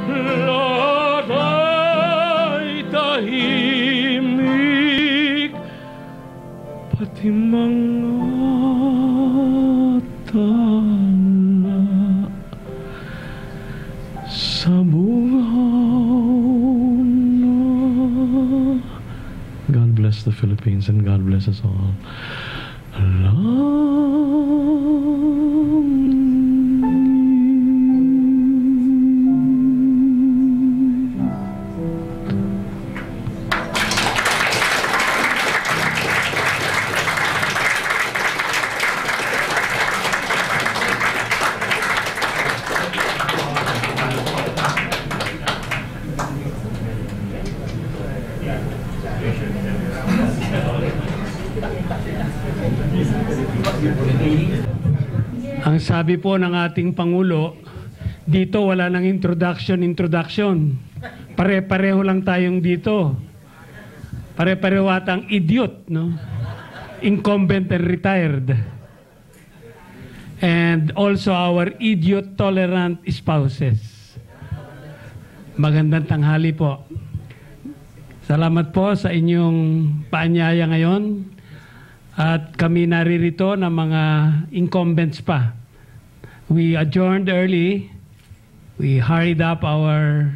lahat ay tahimik, pati mga tala sa buhaw na. God bless the Philippines and God bless us all. Ang sabi po ng ating Pangulo, dito wala nang introduction. Pare-pareho lang tayong dito. Pare-pareho atang idiot, no? Incumbent and retired. And also our idiot-tolerant spouses. Magandang tanghali po. Salamat po sa inyong paanyaya ngayon. At kami naririto ng mga incumbents pa. We adjourned early. We hurried up our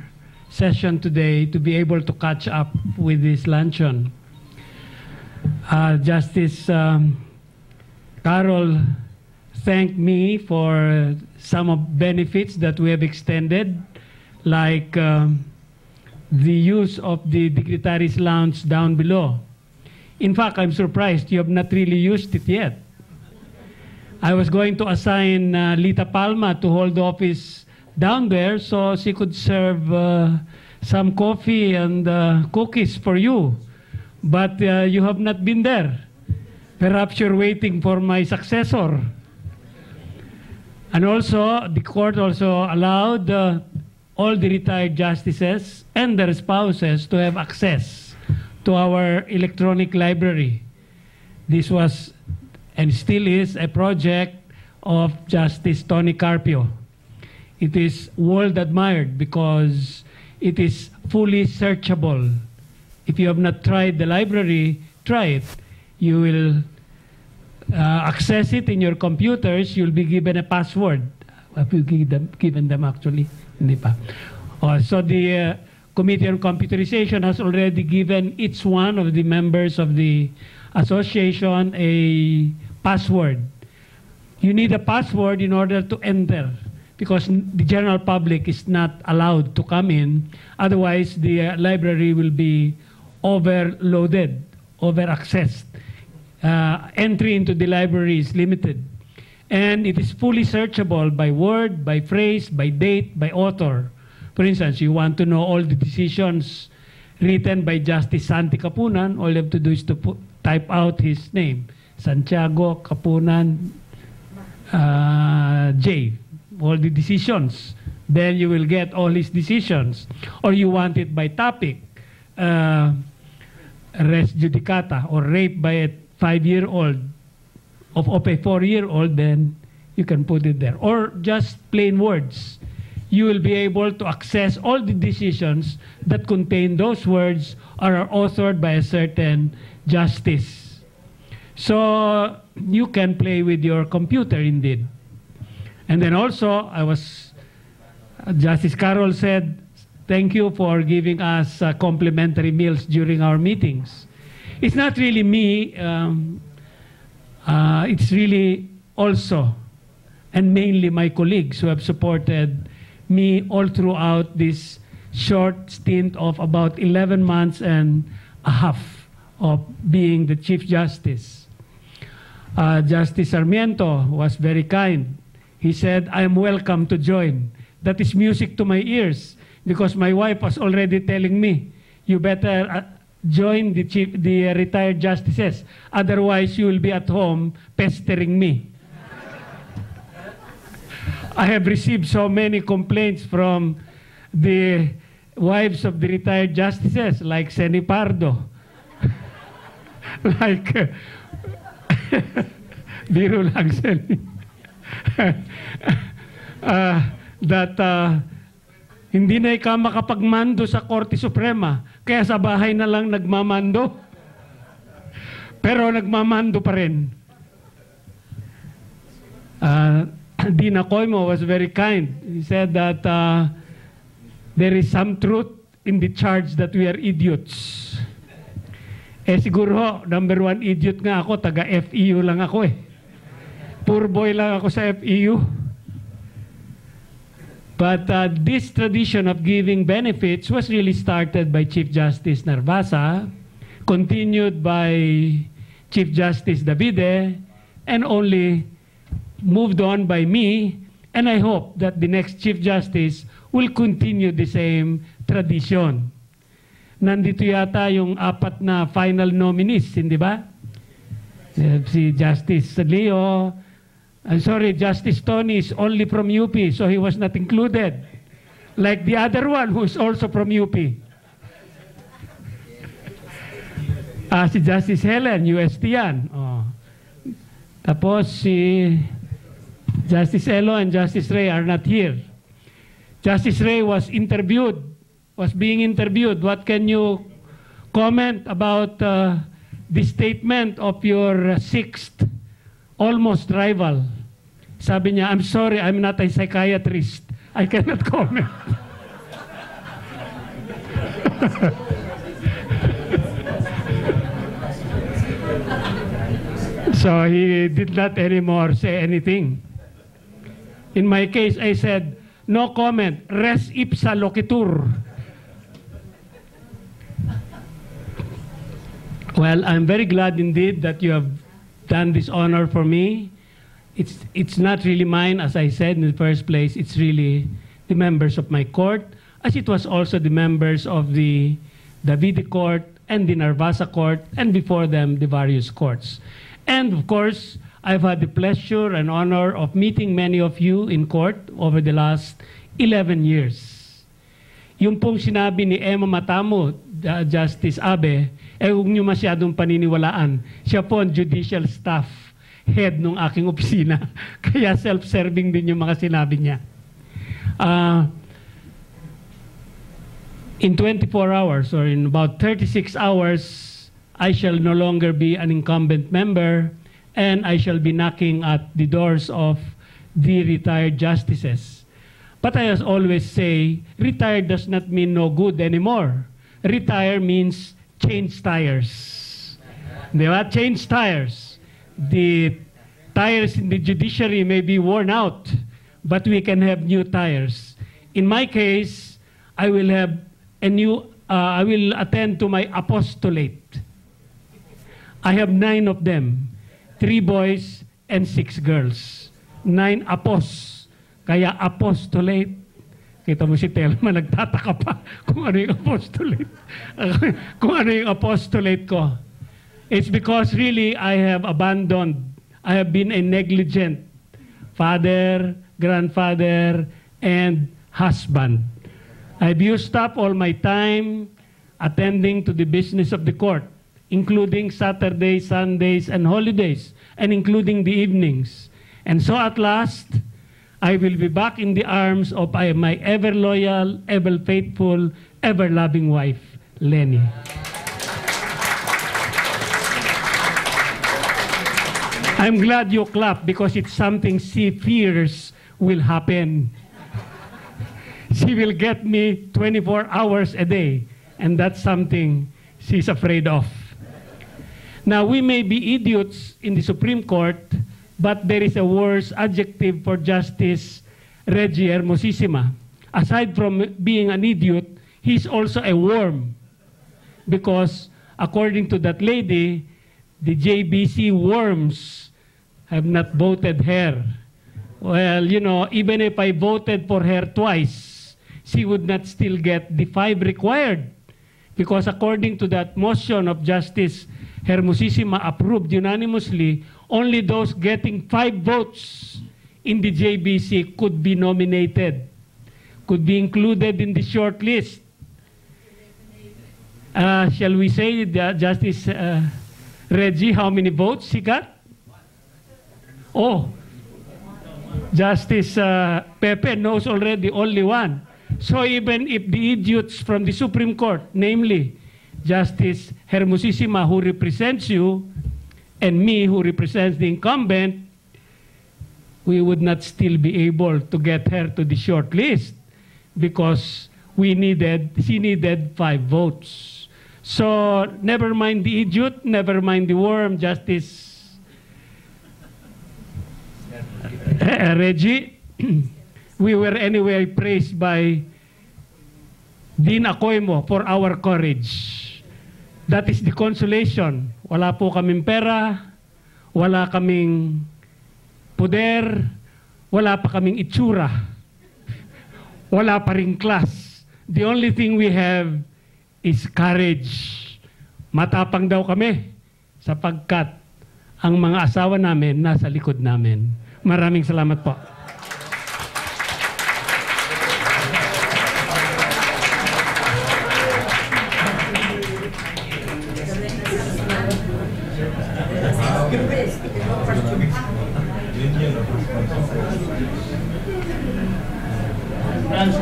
session today to be able to catch up with this luncheon. Justice Carol thanked me for some of benefits that we have extended, like the use of the Dignitaries Lounge down below. In fact, I'm surprised you have not really used it yet. I was going to assign Lita Palma to hold office down there so she could serve some coffee and cookies for you. But you have not been there. Perhaps you're waiting for my successor. And also, the court also allowed all the retired justices and their spouses to have access to our electronic library. This was and still is a project of Justice Tony Carpio. It is world admired because it is fully searchable. If you have not tried the library, try it. You will access it in your computers. You'll be given a password. Have you given them actually? Hindi pa. So the Committee on Computerization has already given each one of the members of the association a password. You need a password in order to enter because the general public is not allowed to come in. Otherwise, the library will be overloaded, over-accessed. Entry into the library is limited. And it is fully searchable by word, by phrase, by date, by author. For instance, you want to know all the decisions written by Justice Santi Capunan, all you have to do is to type out his name. Santiago Capunan J. All the decisions. Then you will get all his decisions. Or you want it by topic. Res judicata or rape by a 5-year-old of a 4-year-old, then you can put it there. Or just plain words. You will be able to access all the decisions that contain those words or are authored by a certain justice. So you can play with your computer indeed. And then also, Justice Carol said, thank you for giving us complimentary meals during our meetings. It's not really me, it's really also, and mainly my colleagues who have supported me all throughout this short stint of about 11 months and a half of being the Chief Justice. Justice Sarmiento was very kind. He said, I am welcome to join. That is music to my ears because my wife was already telling me, you better join the retired justices. Otherwise, you will be at home pestering me. I have received so many complaints from the wives of the retired justices, like Seni Pardo, like biro lang Seni, that Hindi na ikaw makapagmando sa Korte Suprema, kaya sa bahay na lang nagmamando. Pero nagmamando pa rin. Dina Koimo was very kind. He said that there is some truth in the charge that we are idiots. Siguro, number one idiot nga ako, taga FEU lang ako eh. Poor boy lang ako sa FEU. But this tradition of giving benefits was really started by Chief Justice Narvasa, continued by Chief Justice Davide, and only moved on by me, and I hope that the next Chief Justice will continue the same tradition. Nandito yata yung 4 na final nominees, hindi ba? Si Justice Leo, Justice Tony is only from UP, so he was not included. Like the other one who is also from UP. Si Justice Helen, UST yan. Oh. Tapos si Justice Elo and Justice Ray are not here. Justice Ray was being interviewed. What can you comment about the statement of your 6th almost rival? Sabi niya, I'm sorry, I'm not a psychiatrist. I cannot comment. So he did not anymore say anything. In my case, I said, no comment, res ipsa loquitur. Well, I'm very glad indeed that you have done this honor for me. It's not really mine, as I said in the first place. It's really the members of my court, as it was also the members of the Davide Court and the Narvasa Court, and before them, the various courts. And of course, I've had the pleasure and honor of meeting many of you in court over the last 11 years. Yung pong sinabi ni Emma Matamo, Justice Abe, huwag niyo masyadong paniniwalaan. Siya po ang judicial staff head ng aking opisina. Kaya self-serving din yung mga sinabi niya. In 24 hours or in about 36 hours, I shall no longer be an incumbent member, and I shall be knocking at the doors of the retired justices. But I always say, retired does not mean no good anymore. Retire means change tires. Di ba? Change tires. The tires in the judiciary may be worn out, but we can have new tires. In my case, I will have a new, I will attend to my apostolate. I have 9 of them, 3 boys and 6 girls. 9 apos. Kaya apostolate. Kita mo si Telma, nagtataka pa kung ano yung apostolate. Kung ano yung apostolate ko. It's because really I have abandoned, I have been a negligent father, grandfather, and husband. I've used up all my time attending to the business of the court, including Saturdays, Sundays, and holidays, and including the evenings. And so at last, I will be back in the arms of my ever-loyal, ever-faithful, ever-loving wife, Lenny. I'm glad you clap because it's something she fears will happen. She will get me 24 hours a day, and that's something she's afraid of. Now, we may be idiots in the Supreme Court, but there is a worse adjective for Justice Reggie Hermosissima. Aside from being an idiot, he's also a worm. Because according to that lady, the JBC worms have not voted her. Well, you know, even if I voted for her twice, she would not still get the 5 required. Because according to that motion of Justice Hermosissima approved unanimously, only those getting 5 votes in the JBC could be nominated, could be included in the short list. Shall we say, Justice Reggie, how many votes he got? Oh, Justice Pepe knows already only 1. So even if the idiots from the Supreme Court, namely Justice Hermosissima, who represents you, and me, who represents the incumbent, we would not still be able to get her to the short list because she needed 5 votes. So never mind the idiot, never mind the worm, Justice Reggie. We were anyway praised by Dean Acoimo for our courage. That is the consolation. Wala po kaming pera, wala kaming poder, wala pa kaming itsura, wala pa ring class. The only thing we have is courage. Matapang daw kami sapagkat ang mga asawa namin nasa likod namin. Maraming salamat po. Thank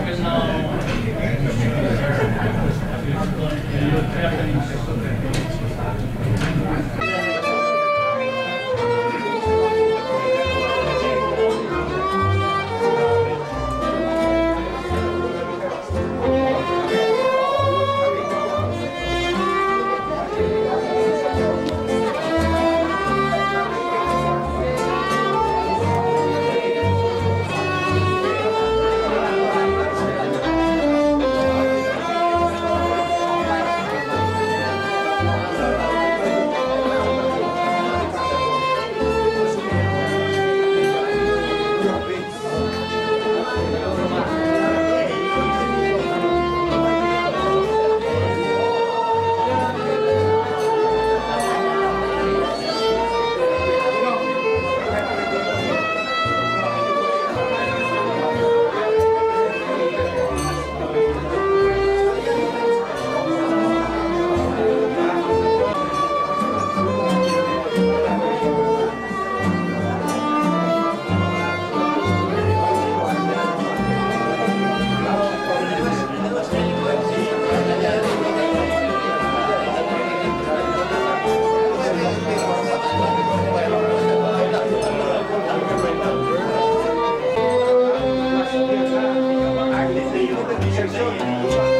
you.